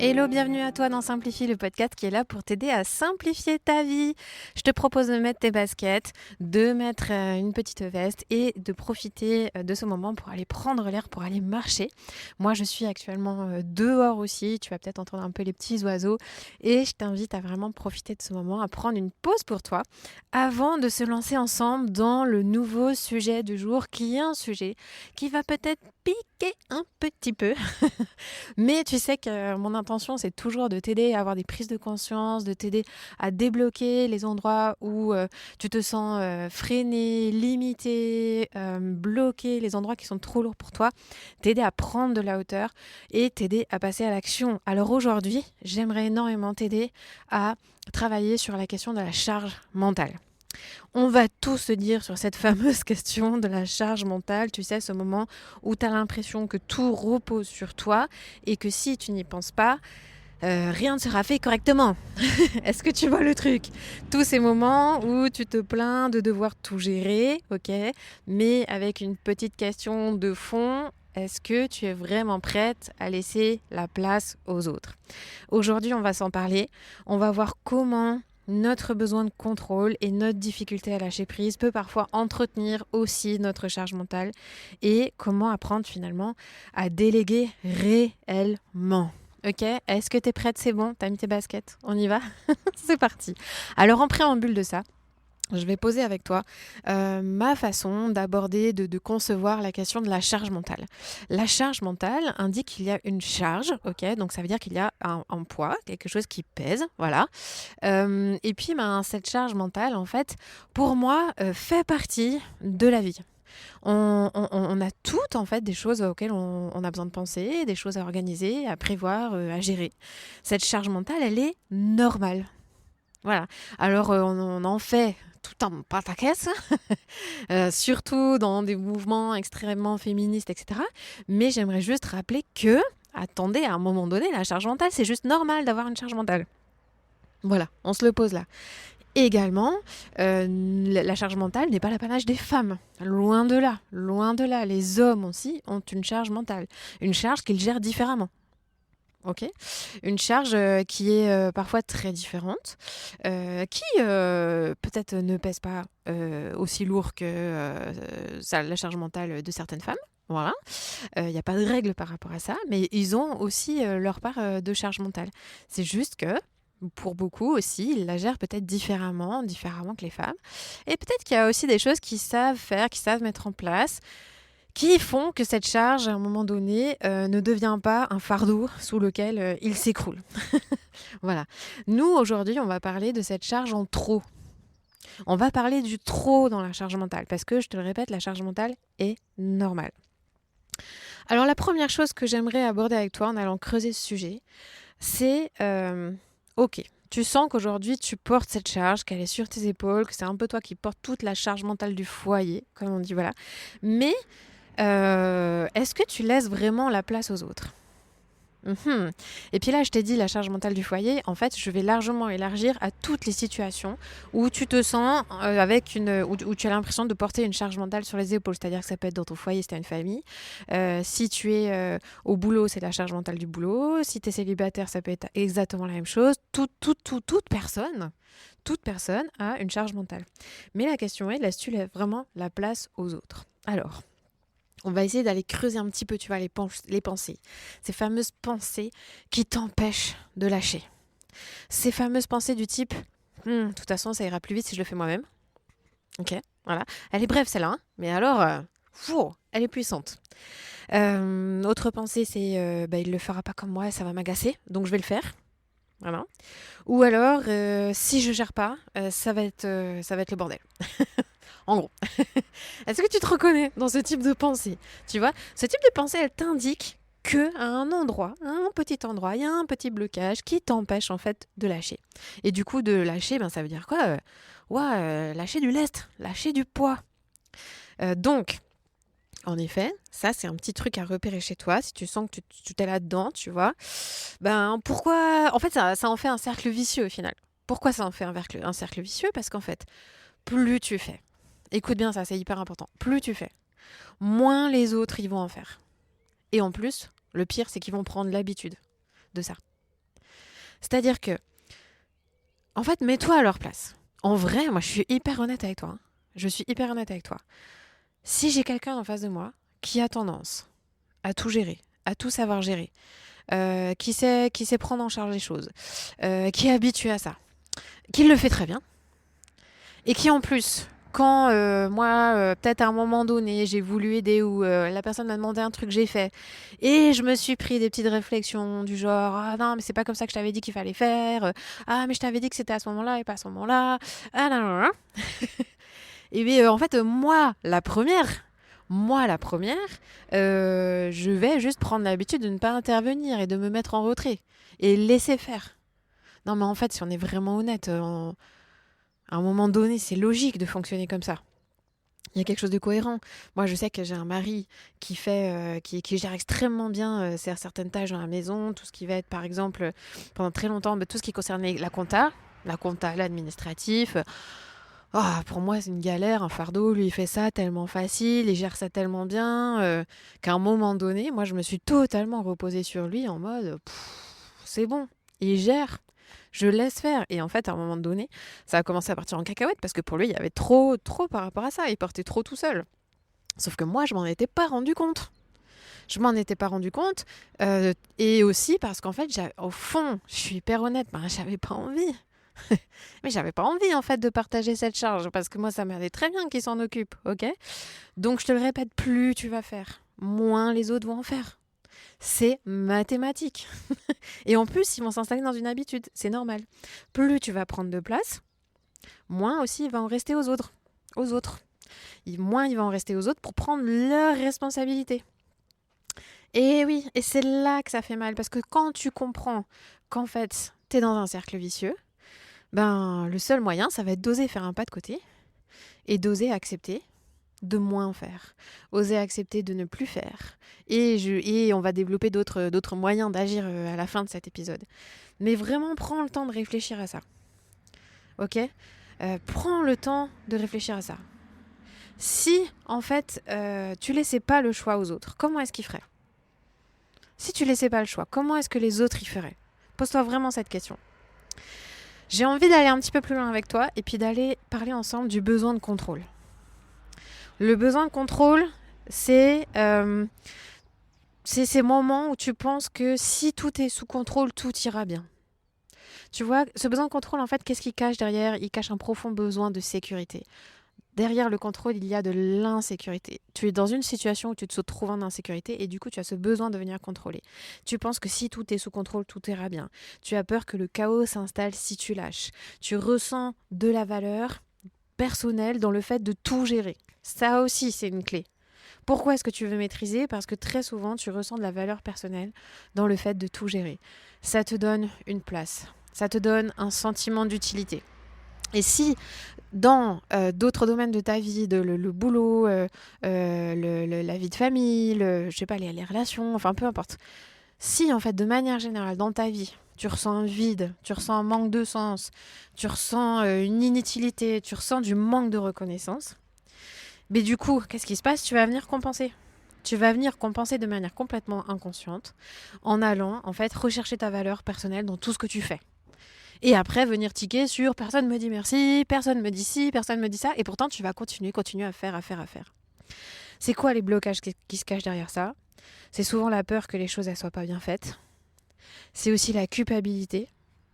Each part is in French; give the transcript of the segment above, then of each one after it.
Hello, bienvenue à toi dans Simplifie, le podcast qui est là pour t'aider à simplifier ta vie. Je te propose de mettre tes baskets, de mettre une petite veste et de profiter de ce moment pour aller prendre l'air, pour aller marcher. Moi, je suis actuellement dehors aussi. Tu vas peut-être entendre un peu les petits oiseaux et je t'invite à vraiment profiter de ce moment, à prendre une pause pour toi avant de se lancer ensemble dans le nouveau sujet du jour qui est un sujet qui va peut-être piquer un petit peu. Mais tu sais que mon intention, c'est toujours de t'aider à avoir des prises de conscience, de t'aider à débloquer les endroits où tu te sens freiné, limité, bloqué, les endroits qui sont trop lourds pour toi, t'aider à prendre de la hauteur et t'aider à passer à l'action. Alors aujourd'hui, j'aimerais énormément t'aider à travailler sur la question de la charge mentale. On va tous se dire sur cette fameuse question de la charge mentale, tu sais, ce moment où tu as l'impression que tout repose sur toi et que si tu n'y penses pas, rien ne sera fait correctement. Est-ce que tu vois le truc ? Tous ces moments où tu te plains de devoir tout gérer, ok, mais avec une petite question de fond. Est-ce que tu es vraiment prête à laisser la place aux autres ? Aujourd'hui, on va s'en parler. On va voir comment notre besoin de contrôle et notre difficulté à lâcher prise peut parfois entretenir aussi notre charge mentale et comment apprendre finalement à déléguer réellement. Ok, est-ce que tu es prête ? C'est bon ? T'as mis tes baskets ? On y va ? C'est parti. Alors en préambule de ça, je vais poser avec toi ma façon d'aborder, de concevoir la question de la charge mentale. La charge mentale indique qu'il y a une charge, ok, donc ça veut dire qu'il y a un poids, quelque chose qui pèse, voilà. Et puis cette charge mentale, en fait, pour moi, fait partie de la vie. On a toutes en fait des choses auxquelles on a besoin de penser, des choses à organiser, à prévoir, à gérer. Cette charge mentale, elle est normale. Voilà. Alors, on en fait tout un pataquès, surtout dans des mouvements extrêmement féministes, etc. Mais j'aimerais juste rappeler que, attendez, à un moment donné, la charge mentale, c'est juste normal d'avoir une charge mentale. Voilà, on se le pose là. Également, la charge mentale n'est pas l'apanage des femmes. Loin de là, loin de là. Les hommes aussi ont une charge mentale, une charge qu'ils gèrent différemment. Ok, une charge qui est parfois très différente, qui peut-être ne pèse pas aussi lourd que la charge mentale de certaines femmes. Voilà, il n'y a pas de règle par rapport à ça, mais ils ont aussi leur part de charge mentale. C'est juste que pour beaucoup aussi, ils la gèrent peut-être différemment que les femmes. Et peut-être qu'il y a aussi des choses qu'ils savent faire, qu'ils savent mettre en place, qui font que cette charge, à un moment donné, ne devient pas un fardeau sous lequel il s'écroule. Voilà. Nous, aujourd'hui, on va parler de cette charge en trop. On va parler du trop dans la charge mentale, parce que, je te le répète, la charge mentale est normale. Alors, la première chose que j'aimerais aborder avec toi en allant creuser ce sujet, c'est, ok, tu sens qu'aujourd'hui, tu portes cette charge, qu'elle est sur tes épaules, que c'est un peu toi qui portes toute la charge mentale du foyer, comme on dit, voilà. Mais est-ce que tu laisses vraiment la place aux autres ? Et puis là, je t'ai dit la charge mentale du foyer. En fait, je vais largement élargir à toutes les situations où tu te sens où tu as l'impression de porter une charge mentale sur les épaules. C'est-à-dire que ça peut être dans ton foyer si tu as une famille. Si tu es au boulot, c'est la charge mentale du boulot. Si tu es célibataire, ça peut être exactement la même chose. Toute personne a une charge mentale. Mais la question est, laisses-tu vraiment la place aux autres ? Alors, on va essayer d'aller creuser un petit peu, tu vois, les pensées. Ces fameuses pensées qui t'empêchent de lâcher. Ces fameuses pensées du type de toute façon, ça ira plus vite si je le fais moi-même. Ok, voilà. Elle est brève celle-là, hein, mais alors, elle est puissante. Autre pensée, c'est il le fera pas comme moi, ça va m'agacer, donc je vais le faire. Voilà. Ou alors, si je gère pas, ça va être le bordel. En gros. Est-ce que tu te reconnais dans ce type de pensée ? Tu vois, ce type de pensée, elle t'indique que à un petit endroit, il y a un petit blocage qui t'empêche en fait de lâcher. Et du coup, de lâcher, ça veut dire quoi ? Lâcher du lest, lâcher du poids. Donc, en effet, ça c'est un petit truc à repérer chez toi. Si tu sens que tu t'es là-dedans, tu vois, pourquoi ? En fait, ça en fait un cercle vicieux au final. Pourquoi ça en fait un cercle vicieux ? Parce qu'en fait, plus tu fais, écoute bien ça, c'est hyper important. Plus tu fais, moins les autres ils vont en faire. Et en plus, le pire, c'est qu'ils vont prendre l'habitude de ça. C'est-à-dire que, en fait, mets-toi à leur place. En vrai, moi, je suis hyper honnête avec toi. Je suis hyper honnête avec toi. Si j'ai quelqu'un en face de moi qui a tendance à tout gérer, à tout savoir gérer, qui sait prendre en charge les choses, qui est habitué à ça, qui le fait très bien, et qui en plus, quand moi, peut-être à un moment donné, j'ai voulu aider ou la personne m'a demandé un truc, j'ai fait, et je me suis pris des petites réflexions du genre ah non mais c'est pas comme ça que je t'avais dit qu'il fallait faire, ah mais je t'avais dit que c'était à ce moment-là et pas à ce moment-là, ah non non non. Et bien en fait moi la première, je vais juste prendre l'habitude de ne pas intervenir et de me mettre en retrait et laisser faire. Non mais en fait si on est vraiment honnête, à un moment donné c'est logique de fonctionner comme ça. Il y a quelque chose de cohérent. Moi, je sais que j'ai un mari qui gère extrêmement bien certaines tâches dans la maison, tout ce qui va être, par exemple, pendant très longtemps, tout ce qui concernait la compta, l'administratif. Pour moi, c'est une galère, un fardeau. Lui, il fait ça tellement facile, il gère ça tellement bien qu'à un moment donné, moi, je me suis totalement reposée sur lui en mode, c'est bon, il gère. Je laisse faire. Et en fait, à un moment donné, ça a commencé à partir en cacahuète parce que pour lui, il y avait trop par rapport à ça. Il portait trop tout seul. Sauf que moi, je m'en étais pas rendu compte. Je m'en étais pas rendu compte. Et aussi parce qu'en fait, au fond, je suis hyper honnête, j'avais pas envie. Mais j'avais pas envie en fait de partager cette charge parce que moi, ça m'allait très bien qu'il s'en occupe, ok ? Donc, je te le répète, plus tu vas faire, moins les autres vont en faire. C'est mathématique. Et en plus, ils vont s'installer dans une habitude. C'est normal. Plus tu vas prendre de place, moins aussi il va en rester aux autres. Moins il va en rester aux autres pour prendre leurs responsabilités. Et oui, et c'est là que ça fait mal. Parce que quand tu comprends qu'en fait, t'es dans un cercle vicieux, le seul moyen, ça va être d'oser faire un pas de côté et d'oser accepter de moins faire, oser accepter de ne plus faire. Et on va développer d'autres moyens d'agir à la fin de cet épisode. Mais vraiment, prends le temps de réfléchir à ça. Ok ? Prends le temps de réfléchir à ça. Si, en fait, tu laissais pas le choix aux autres, comment est-ce qu'ils feraient ? Si tu laissais pas le choix, comment est-ce que les autres y feraient ? Pose-toi vraiment cette question. J'ai envie d'aller un petit peu plus loin avec toi et puis d'aller parler ensemble du besoin de contrôle. Le besoin de contrôle, c'est ces moments où tu penses que si tout est sous contrôle, tout ira bien. Tu vois, ce besoin de contrôle, en fait, qu'est-ce qu'il cache derrière ? Il cache un profond besoin de sécurité. Derrière le contrôle, il y a de l'insécurité. Tu es dans une situation où tu te trouves en insécurité et du coup, tu as ce besoin de venir contrôler. Tu penses que si tout est sous contrôle, tout ira bien. Tu as peur que le chaos s'installe si tu lâches. Tu ressens de la valeur personnelle dans le fait de tout gérer. Ça aussi, c'est une clé. Pourquoi est-ce que tu veux maîtriser ? Parce que très souvent, tu ressens de la valeur personnelle dans le fait de tout gérer. Ça te donne une place. Ça te donne un sentiment d'utilité. Et si dans d'autres domaines de ta vie, le boulot, la vie de famille, les relations, enfin peu importe. Si en fait de manière générale dans ta vie, tu ressens un vide, tu ressens un manque de sens, tu ressens une inutilité, tu ressens du manque de reconnaissance, mais du coup, qu'est-ce qui se passe ? Tu vas venir compenser. Tu vas venir compenser de manière complètement inconsciente en allant en fait rechercher ta valeur personnelle dans tout ce que tu fais. Et après, venir tiquer sur personne me dit merci, personne me dit ci, personne me dit ça. Et pourtant, tu vas continuer à faire. C'est quoi les blocages qui se cachent derrière ça ? C'est souvent la peur que les choses ne soient pas bien faites. C'est aussi la culpabilité.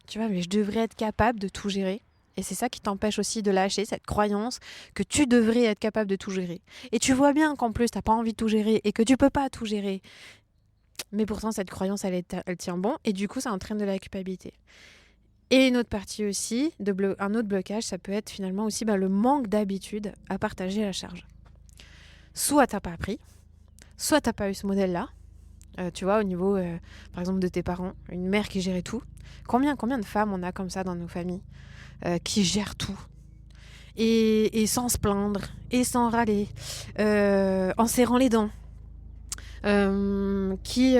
Tu vois, mais je devrais être capable de tout gérer. Et c'est ça qui t'empêche aussi de lâcher cette croyance que tu devrais être capable de tout gérer. Et tu vois bien qu'en plus, tu n'as pas envie de tout gérer et que tu ne peux pas tout gérer. Mais pourtant, cette croyance, elle tient bon. Et du coup, ça entraîne de la culpabilité. Et une autre partie aussi, un autre blocage, ça peut être finalement aussi le manque d'habitude à partager la charge. Soit t'as pas appris, soit t'as pas eu ce modèle-là. Tu vois, au niveau, par exemple, de tes parents, une mère qui gérait tout. Combien de femmes on a comme ça dans nos familles qui gèrent tout et sans se plaindre, et sans râler, en serrant les dents, qui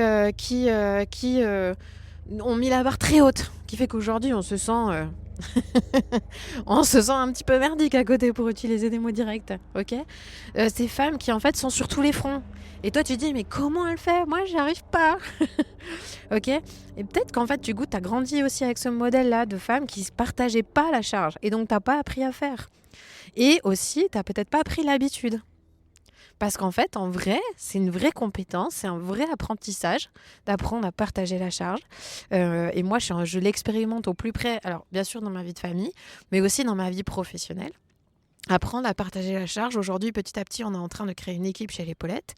ont mis la barre très haute, qui fait qu'aujourd'hui on se sent On se sent un petit peu merdique à côté pour utiliser des mots directs, ok. Ces femmes qui en fait sont sur tous les fronts. Et toi tu te dis mais comment elle fait? Moi j'y arrive pas. Ok. Et peut-être qu'en fait tu goûtes, t'as grandi aussi avec ce modèle-là de femmes qui ne partageaient pas la charge. Et donc t'as pas appris à faire. Et aussi t'as peut-être pas appris l'habitude. Parce qu'en fait, en vrai, c'est une vraie compétence, c'est un vrai apprentissage d'apprendre à partager la charge. Et moi, je l'expérimente au plus près, alors bien sûr dans ma vie de famille, mais aussi dans ma vie professionnelle. Apprendre à partager la charge. Aujourd'hui, petit à petit, on est en train de créer une équipe chez les Paulettes,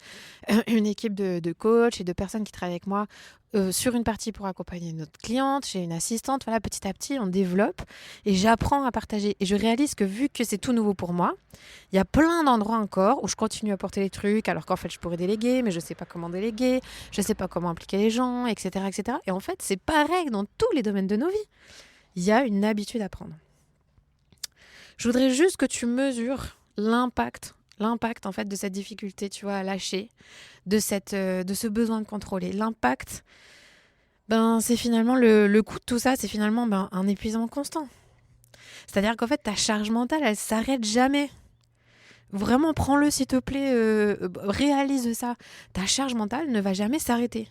une équipe de coachs et de personnes qui travaillent avec moi sur une partie pour accompagner notre cliente, chez une assistante. Voilà, petit à petit, on développe et j'apprends à partager. Et je réalise que vu que c'est tout nouveau pour moi, il y a plein d'endroits encore où je continue à porter les trucs alors qu'en fait, je pourrais déléguer, mais je ne sais pas comment déléguer, je ne sais pas comment impliquer les gens, etc., etc. Et en fait, c'est pareil dans tous les domaines de nos vies. Il y a une habitude à prendre. Je voudrais juste que tu mesures l'impact en fait de cette difficulté, tu vois, à lâcher, de ce besoin de contrôler. L'impact, c'est finalement le coût de tout ça, c'est finalement un épuisement constant. C'est-à-dire qu'en fait, ta charge mentale, elle s'arrête jamais. Vraiment, prends-le s'il te plaît, réalise ça. Ta charge mentale ne va jamais s'arrêter.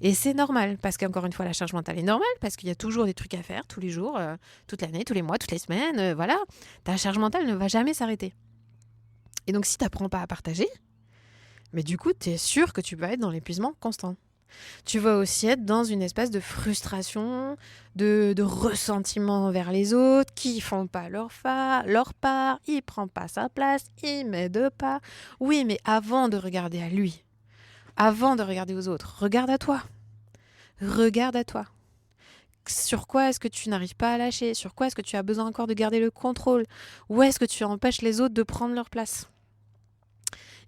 Et c'est normal, parce qu'encore une fois, la charge mentale est normale, parce qu'il y a toujours des trucs à faire, tous les jours, toute l'année, tous les mois, toutes les semaines, voilà. Ta charge mentale ne va jamais s'arrêter. Et donc, si tu n'apprends pas à partager, mais du coup, tu es sûr que tu vas être dans l'épuisement constant. Tu vas aussi être dans une espèce de frustration, de ressentiment envers les autres, qui font pas leur part, il prend pas sa place, il m'aide pas. Oui, mais avant de regarder à lui, avant de regarder aux autres, regarde à toi. Regarde à toi. Sur quoi est-ce que tu n'arrives pas à lâcher? Sur quoi est-ce que tu as besoin encore de garder le contrôle? Où est-ce que tu empêches les autres de prendre leur place?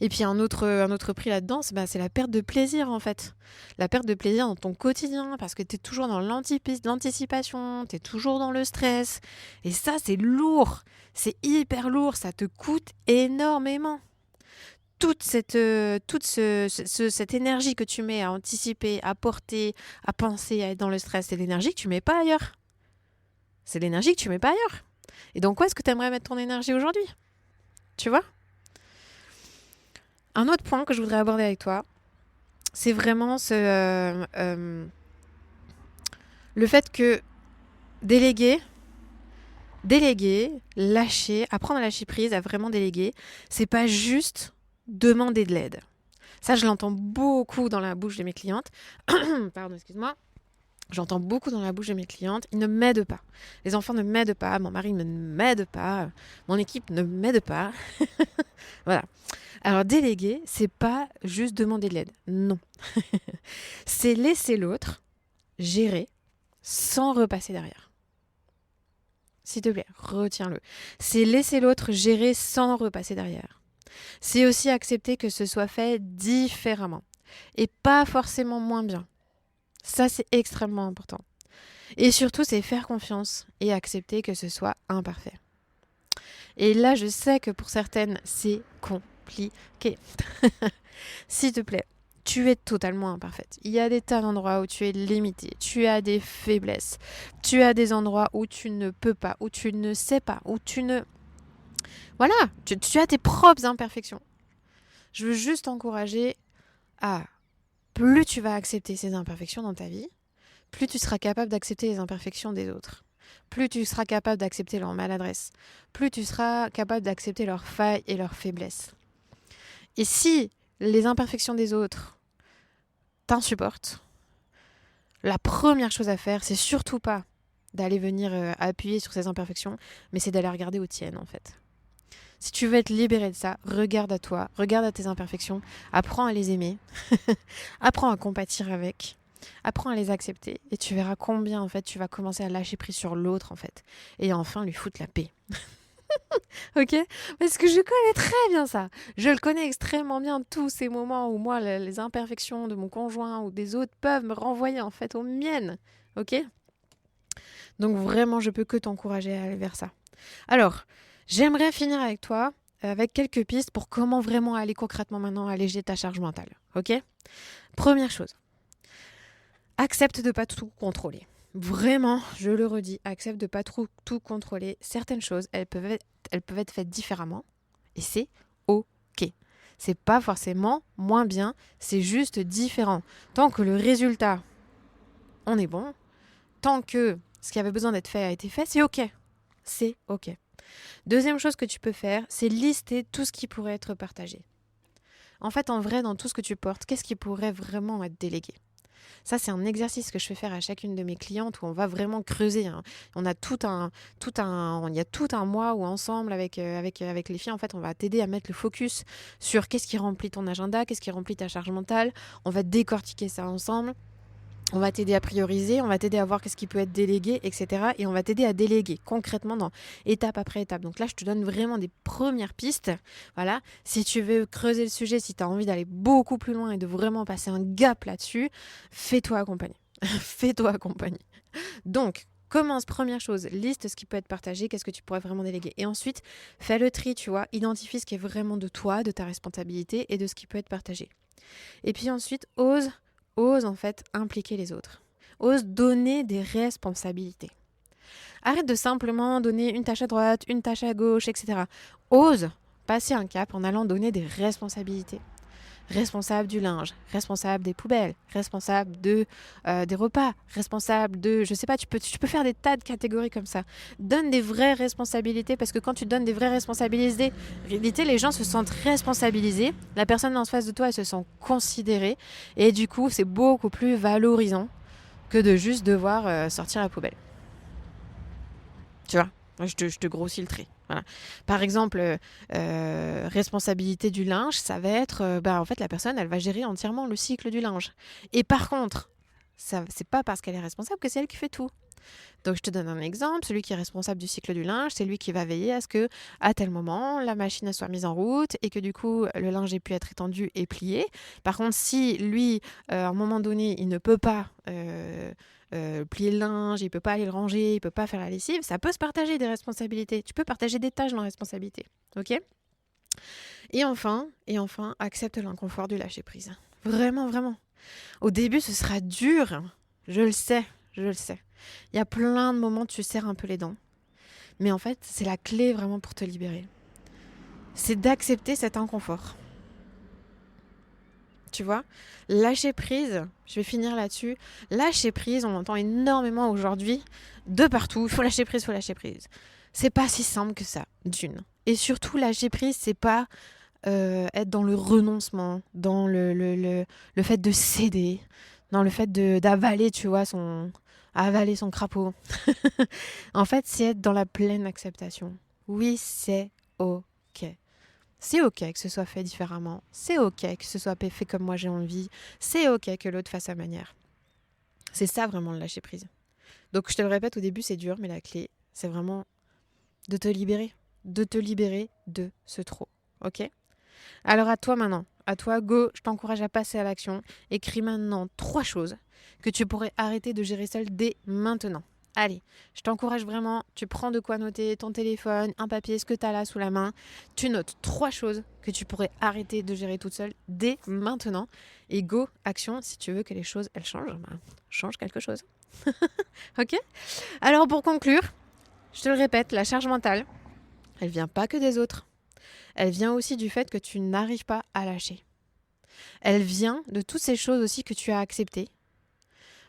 Et puis un autre prix là-dedans, c'est la perte de plaisir en fait. La perte de plaisir dans ton quotidien parce que tu es toujours dans l'anticipation, tu es toujours dans le stress. Et ça, c'est lourd. C'est hyper lourd. Ça te coûte énormément. Toute cette énergie que tu mets à anticiper, à porter, à penser, à être dans le stress, c'est l'énergie que tu mets pas ailleurs. C'est l'énergie que tu mets pas ailleurs. Et donc, où est-ce que tu aimerais mettre ton énergie aujourd'hui? Tu vois? Un autre point que je voudrais aborder avec toi, c'est vraiment le fait que déléguer, lâcher, apprendre à lâcher prise, à vraiment déléguer, c'est pas juste demander de l'aide. Ça, je l'entends beaucoup dans la bouche de mes clientes. Pardon, excuse-moi. J'entends beaucoup dans la bouche de mes clientes. Ils ne m'aident pas. Les enfants ne m'aident pas. Mon mari ne m'aide pas. Mon équipe ne m'aide pas. Voilà. Alors, déléguer, c'est pas juste demander de l'aide. Non. C'est laisser l'autre gérer sans repasser derrière. S'il te plaît, retiens-le. C'est laisser l'autre gérer sans repasser derrière. C'est aussi accepter que ce soit fait différemment et pas forcément moins bien. Ça, c'est extrêmement important. Et surtout, c'est faire confiance et accepter que ce soit imparfait. Et là, je sais que pour certaines, c'est compliqué. S'il te plaît, tu es totalement imparfaite. Il y a des tas d'endroits où tu es limitée, tu as des faiblesses, tu as des endroits où tu ne peux pas, où tu ne sais pas, où tu ne... Voilà, tu as tes propres imperfections. Je veux juste t'encourager à... Plus tu vas accepter ces imperfections dans ta vie, plus tu seras capable d'accepter les imperfections des autres. Plus tu seras capable d'accepter leurs maladresses. Plus tu seras capable d'accepter leurs failles et leurs faiblesses. Et si les imperfections des autres t'insupportent, la première chose à faire, c'est surtout pas d'aller venir appuyer sur ces imperfections, mais c'est d'aller regarder aux tiennes en fait. Si tu veux être libéré de ça, regarde à toi, regarde à tes imperfections, apprends à les aimer, apprends à compatir avec, apprends à les accepter et tu verras combien en fait tu vas commencer à lâcher prise sur l'autre en fait et enfin lui foutre la paix. Ok? Parce que je connais très bien ça. Je le connais extrêmement bien, tous ces moments où moi les imperfections de mon conjoint ou des autres peuvent me renvoyer en fait aux miennes. Ok? Donc vraiment, je peux que t'encourager à aller vers ça. Alors, j'aimerais finir avec toi avec quelques pistes pour comment vraiment aller concrètement maintenant alléger ta charge mentale. Ok? Première chose, accepte de ne pas tout contrôler. Vraiment, je le redis, accepte de pas tout contrôler. Certaines choses, elles peuvent être faites différemment et c'est OK. C'est pas forcément moins bien, c'est juste différent. Tant que le résultat, on est bon, tant que ce qui avait besoin d'être fait a été fait, c'est OK. C'est OK. Deuxième chose que tu peux faire, c'est lister tout ce qui pourrait être partagé. En fait, en vrai, dans tout ce que tu portes, qu'est-ce qui pourrait vraiment être délégué ? Ça, c'est un exercice que je fais faire à chacune de mes clientes où on va vraiment creuser. On a il y a tout un mois où ensemble avec les filles, en fait, on va t'aider à mettre le focus sur qu'est-ce qui remplit ton agenda, qu'est-ce qui remplit ta charge mentale. On va décortiquer ça ensemble. On va t'aider à prioriser, on va t'aider à voir qu'est-ce qui peut être délégué, etc. Et on va t'aider à déléguer concrètement dans étape après étape. Donc là, je te donne vraiment des premières pistes. Voilà. Si tu veux creuser le sujet, si tu as envie d'aller beaucoup plus loin et de vraiment passer un gap là-dessus, fais-toi accompagner. Fais-toi accompagner. Donc, commence, première chose, liste ce qui peut être partagé, qu'est-ce que tu pourrais vraiment déléguer. Et ensuite, fais le tri, tu vois, identifie ce qui est vraiment de toi, de ta responsabilité et de ce qui peut être partagé. Et puis ensuite, ose en fait impliquer les autres. Ose donner des responsabilités. Arrête de simplement donner une tâche à droite, une tâche à gauche, etc. Ose passer un cap en allant donner des responsabilités. Responsable du linge, responsable des poubelles, responsable des repas, responsable de, je sais pas, tu peux faire des tas de catégories comme ça. Donne des vraies responsabilités parce que quand tu donnes des vraies responsabilités, en réalité, les gens se sentent responsabilisés, la personne en face de toi, elle se sent considérée et du coup, c'est beaucoup plus valorisant que de juste devoir sortir la poubelle. Tu vois ? Je te grossis le trait. Voilà. Par exemple, responsabilité du linge, ça va être, en fait, la personne, elle va gérer entièrement le cycle du linge. Et par contre, c'est pas parce qu'elle est responsable que c'est elle qui fait tout. Donc, je te donne un exemple. Celui qui est responsable du cycle du linge, c'est lui qui va veiller à ce que, à tel moment, la machine soit mise en route et que du coup, le linge ait pu être étendu et plié. Par contre, si lui, à un moment donné, il ne peut pas plier le linge, il peut pas aller le ranger, il peut pas faire la lessive, ça peut se partager des responsabilités. Tu peux partager des tâches dans la responsabilité. Ok ? Et enfin, accepte l'inconfort du lâcher prise. Vraiment, vraiment. Au début, ce sera dur. Je le sais. Il y a plein de moments où tu serres un peu les dents. Mais en fait, c'est la clé vraiment pour te libérer. C'est d'accepter cet inconfort. Tu vois, lâcher prise, je vais finir là-dessus. Lâcher prise, on l'entend énormément aujourd'hui, de partout. Il faut lâcher prise, C'est pas si simple que ça, d'une. Et surtout, lâcher prise, c'est pas être dans le renoncement, dans le fait de céder, dans le fait d'avaler, tu vois, avaler son crapaud. En fait, c'est être dans la pleine acceptation. Oui, c'est OK. C'est OK que ce soit fait différemment. C'est OK que ce soit fait comme moi j'ai envie. C'est OK que l'autre fasse sa manière. C'est ça vraiment le lâcher prise. Donc je te le répète, au début c'est dur, mais la clé, c'est vraiment de te libérer. De te libérer de ce trop. OK ? Alors à toi maintenant. À toi, go, je t'encourage à passer à l'action. Écris maintenant 3 choses que tu pourrais arrêter de gérer seule dès maintenant. Allez, je t'encourage vraiment, tu prends de quoi noter, ton téléphone, un papier, ce que tu as là sous la main. Tu notes 3 choses que tu pourrais arrêter de gérer toute seule dès maintenant. Et go, action, si tu veux que les choses, elles changent, change quelque chose. Ok ? Alors pour conclure, je te le répète, la charge mentale, elle vient pas que des autres. Elle vient aussi du fait que tu n'arrives pas à lâcher. Elle vient de toutes ces choses aussi que tu as acceptées,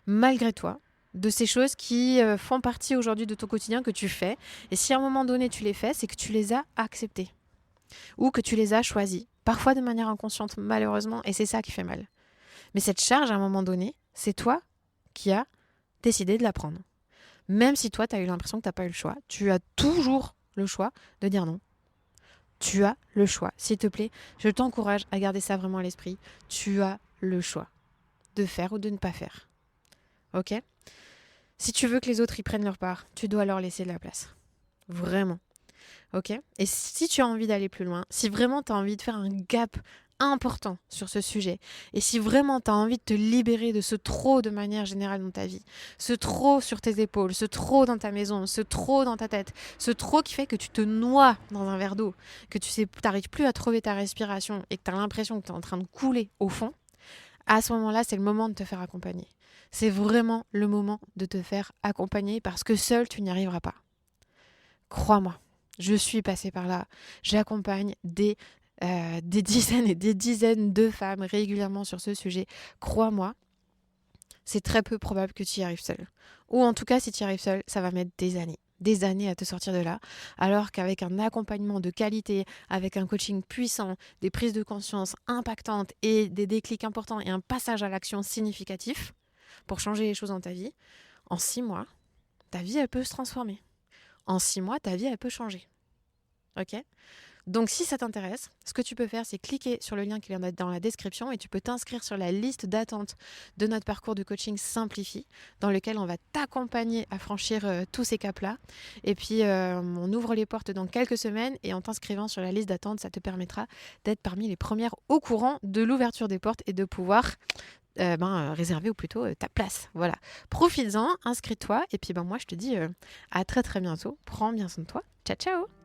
malgré toi, de ces choses qui font partie aujourd'hui de ton quotidien que tu fais. Et si à un moment donné tu les fais, c'est que tu les as acceptées ou que tu les as choisies, parfois de manière inconsciente malheureusement, et c'est ça qui fait mal. Mais cette charge à un moment donné, c'est toi qui as décidé de la prendre. Même si toi tu as eu l'impression que tu n'as pas eu le choix, tu as toujours le choix de dire non. Tu as le choix. S'il te plaît, je t'encourage à garder ça vraiment à l'esprit. Tu as le choix de faire ou de ne pas faire. Ok ? Si tu veux que les autres y prennent leur part, tu dois leur laisser de la place. Vraiment. Ok ? Et si tu as envie d'aller plus loin, si vraiment tu as envie de faire un gap important sur ce sujet, et si vraiment tu as envie de te libérer de ce trop de manière générale dans ta vie, ce trop sur tes épaules, ce trop dans ta maison, ce trop dans ta tête, ce trop qui fait que tu te noies dans un verre d'eau, que tu n'arrives plus à trouver ta respiration et que tu as l'impression que tu es en train de couler au fond, À ce moment-là, c'est le moment de te faire accompagner. C'est vraiment le moment de te faire accompagner parce que seul, tu n'y arriveras pas. Crois-moi, je suis passée par là. J'accompagne des dizaines et des dizaines de femmes régulièrement sur ce sujet. Crois-moi, c'est très peu probable que tu y arrives seul. Ou en tout cas, si tu y arrives seul, ça va mettre des années à te sortir de là, alors qu'avec un accompagnement de qualité, avec un coaching puissant, des prises de conscience impactantes et des déclics importants et un passage à l'action significatif pour changer les choses dans ta vie, en 6 mois, ta vie, elle peut se transformer. En 6 mois, ta vie, elle peut changer. Ok ? Donc si ça t'intéresse, ce que tu peux faire, c'est cliquer sur le lien qui est dans la description et tu peux t'inscrire sur la liste d'attente de notre parcours de coaching Simplifie, dans lequel on va t'accompagner à franchir tous ces caps-là. Et puis on ouvre les portes dans quelques semaines et en t'inscrivant sur la liste d'attente, ça te permettra d'être parmi les premières au courant de l'ouverture des portes et de pouvoir réserver ou plutôt ta place. Voilà. Profites-en, inscris-toi et puis moi je te dis à très très bientôt. Prends bien soin de toi. Ciao ciao.